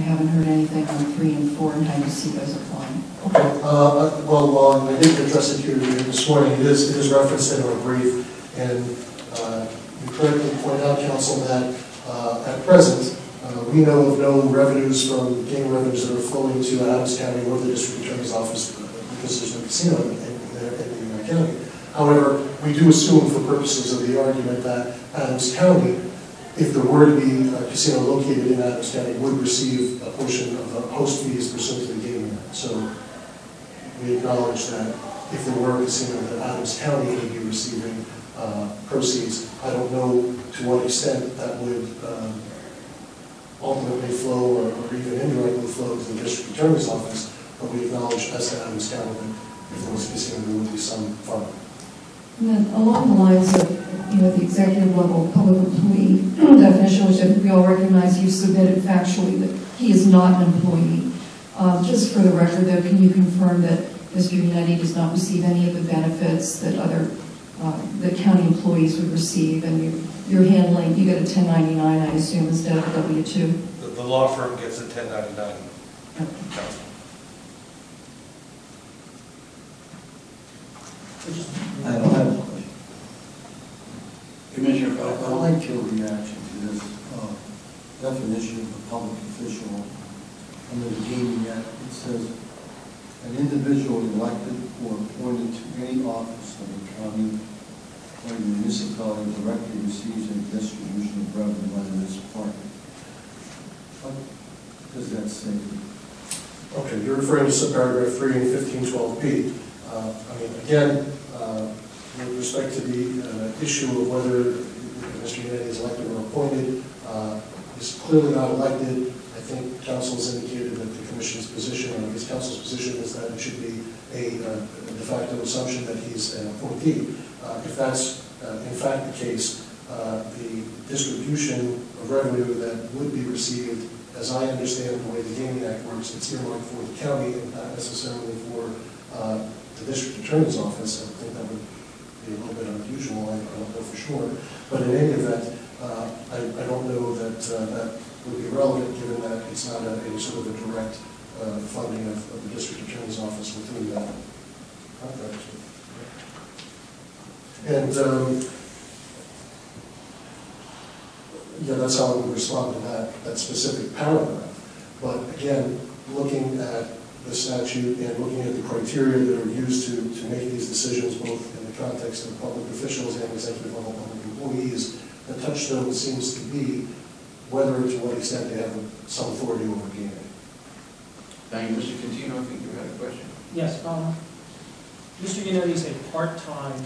haven't heard anything on 3 and 4 and how you see those applying. Okay. Well, I didn't address it here this morning. It is referenced in our brief, and you correctly point out, Council, that at present we know of no revenues from gaming revenues that are flowing to Adams County or the District Attorney's Office because there's no casino in that county. However, we do assume, for purposes of the argument, that Adams County, if there were to be a casino located in Adams County, would receive a portion of the host fees pursuant to the Gaming Act. So we acknowledge that if there were a casino, that Adams County would be receiving proceeds. I don't know to what extent that would ultimately flow or even indirectly flow to the District Attorney's Office, but we acknowledge as to Adams County that if there was a casino, there would be some fund. And then along the lines of, the executive level public employee definition, which I think we all recognize, you submitted factually that he is not an employee. Just for the record, though, can you confirm that Mr. Unetti does not receive any of the benefits that that county employees would receive, and you're handling, you get a 1099, I assume, instead of a W-2? The law firm gets a 1099. Okay. I don't have a question. Commissioner, I'd like your reaction to this definition of a public official under the Gaming Act. It says, an individual elected or appointed to any office of the county or municipality directly receives a distribution of revenue under this part. What does that say? Okay, you're referring to subparagraph 3 in 1512B. Again, with respect to the issue of whether Mr. Unetti is elected or appointed, he's clearly not elected. I think council has indicated that the commission's position, or his council's position, is that it should be a de facto assumption that he's an appointee. If that's in fact the case, the distribution of revenue that would be received, as I understand the way the Gaming Act works, it's earmarked for the county and not necessarily for the District Attorney's Office. I think that would be a little bit unusual. I don't know for sure. But in any event, I don't know that that would be relevant, given that it's not a sort of a direct funding of the District Attorney's Office within that contract. And yeah, that's how I would respond to that specific paragraph. But again, looking at the statute and looking at the criteria that are used to make these decisions, both in the context of public officials and executive level public employees, the touchstone seems to be whether to what extent they have some authority over gaming. Thank you. Mr. Contino, I think you had a question. Yes, Mr. Unetti is a part-time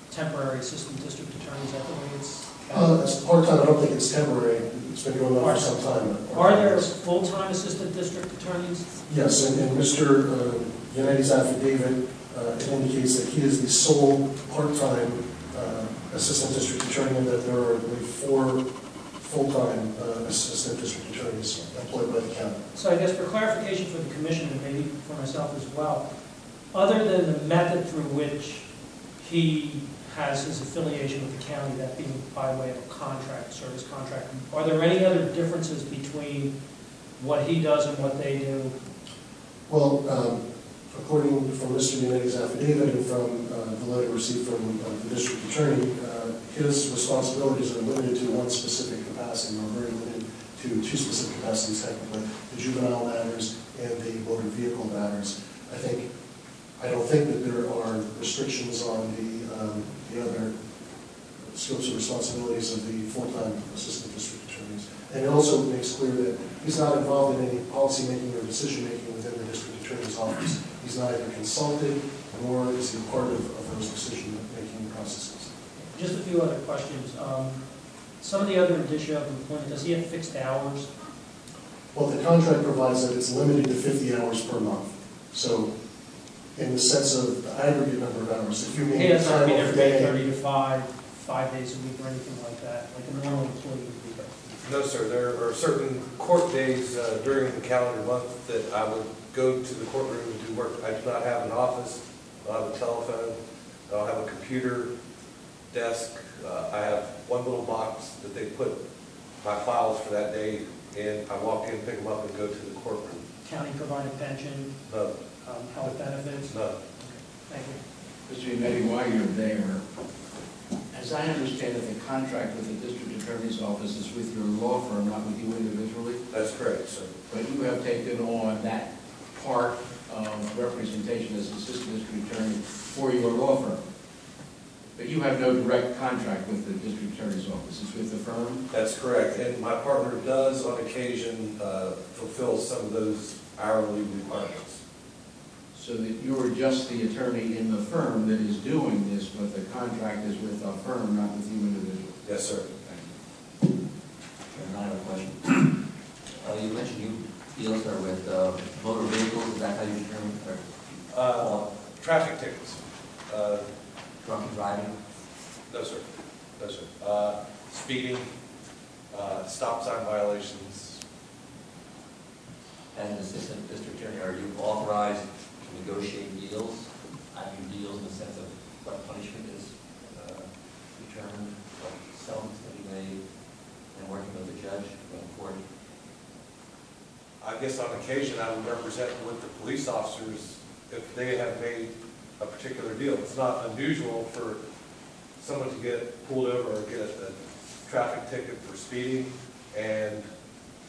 temporary assistant district attorney. Is that the way it's? It's part-time. I don't think it's temporary. It's been going on for some time. Are there full-time assistant district attorneys? Yes, and Mr. Unetti's affidavit it indicates that he is the sole part-time assistant district attorney, and that there are, I believe, 4 full-time assistant district attorneys employed by the county. So I guess for clarification for the commission and maybe for myself as well, other than the method through which he has his affiliation with the county, that being by way of a contract, service contract, are there any other differences between what he does and what they do? Well, according from Mr. Unetti's affidavit and from the letter received from the district attorney, his responsibilities are limited to one specific capacity, or very limited to 2 specific capacities, technically, the juvenile matters and the motor vehicle matters. I don't think that there are restrictions on the other scopes of responsibilities of the full-time assistant district attorneys. And it also makes clear that he's not involved in any policy-making or decision-making within the district attorney's office. He's not either consulted, nor is he part of those decision-making processes. Just a few other questions. Some of the other indicia of employment, does he have fixed hours? Well, the contract provides that it's limited to 50 hours per month. So, in the sense of the aggregate number of hours, if you mean he doesn't have to be there from 8:30 to 5 days a week or anything like that, like a normal employee would be. No, sir. There are certain court days during the calendar month that I would go to the courtroom and do work. I do not have an office. I don't have a telephone. I don't have a computer desk. I have one little box that they put my files for that day and I walk in, pick them up, and go to the courtroom. County provided pension, None, health benefits? none. Okay, thank you. Mr. Unetti, while you're there, as I understand it, the contract with the district attorney's office is with your law firm, not with you individually, That's correct, sir. but you have taken on that part of representation as assistant district attorney for your law firm. But you have no direct contract with the district attorney's office, it's with the firm? That's correct, and my partner does on occasion fulfill some of those hourly requirements. So that you're just the attorney in the firm that is doing this, but the contract is with a firm, not with you individually? Yes, sir. Thank you. And I have a question. You mentioned you deals are with motor vehicles, is that how you determine, or Traffic tickets. drunk driving? No, sir. No, sir. Speeding, stop sign violations. As an assistant district attorney, are you authorized to negotiate deals? I mean deals in the sense of what punishment is determined, what settlements to be made, and working with the judge going forward? I guess on occasion I would represent with the police officers if they have made a particular deal. It's not unusual for someone to get pulled over or get a traffic ticket for speeding, and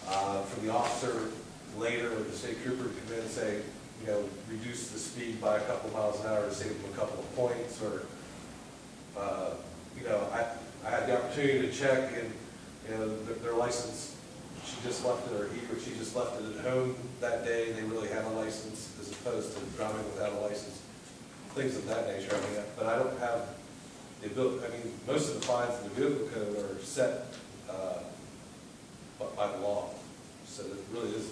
for the officer later or the state trooper to come in and say, you know, reduce the speed by a couple miles an hour to save them a couple of points, or you know, I had the opportunity to check, and you know, their license, she just left it, or he or she just left it at home that day. They really had a license as opposed to driving without a license, things of that nature. I mean, but I don't have the ability. I mean, most of the fines in the vehicle code are set by the law, so there really is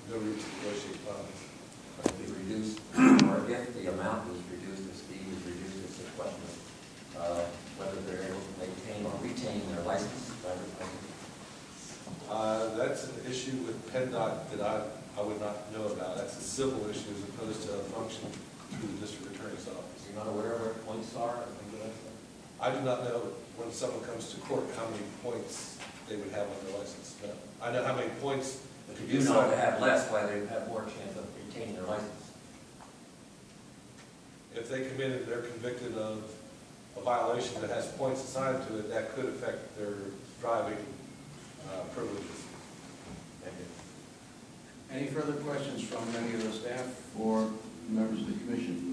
no room to negotiate fines. Be reduced, or if the amount is reduced, the speed is reduced, it's a question of whether they're able to maintain or retain their license. That's an issue with PennDOT that I would not know about. That's a civil issue as opposed to a function through the district attorney's office. You're not aware of where points are or things like that? I do not know when someone comes to court how many points they would have on their license. No. I know how many points. But you do know to have less, why they have more chance of retaining their license. If they come in and they're convicted of a violation that has points assigned to it, that could affect their driving privileges. Thank you. Any further questions from any of the staff or members of the commission?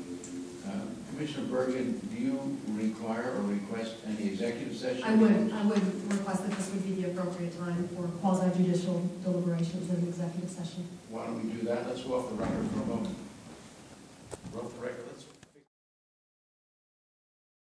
Commissioner Bergen, do you require or request any executive session? I would request that this would be the appropriate time for quasi-judicial deliberations in an executive session. Why don't we do that? Let's go off the record for a moment.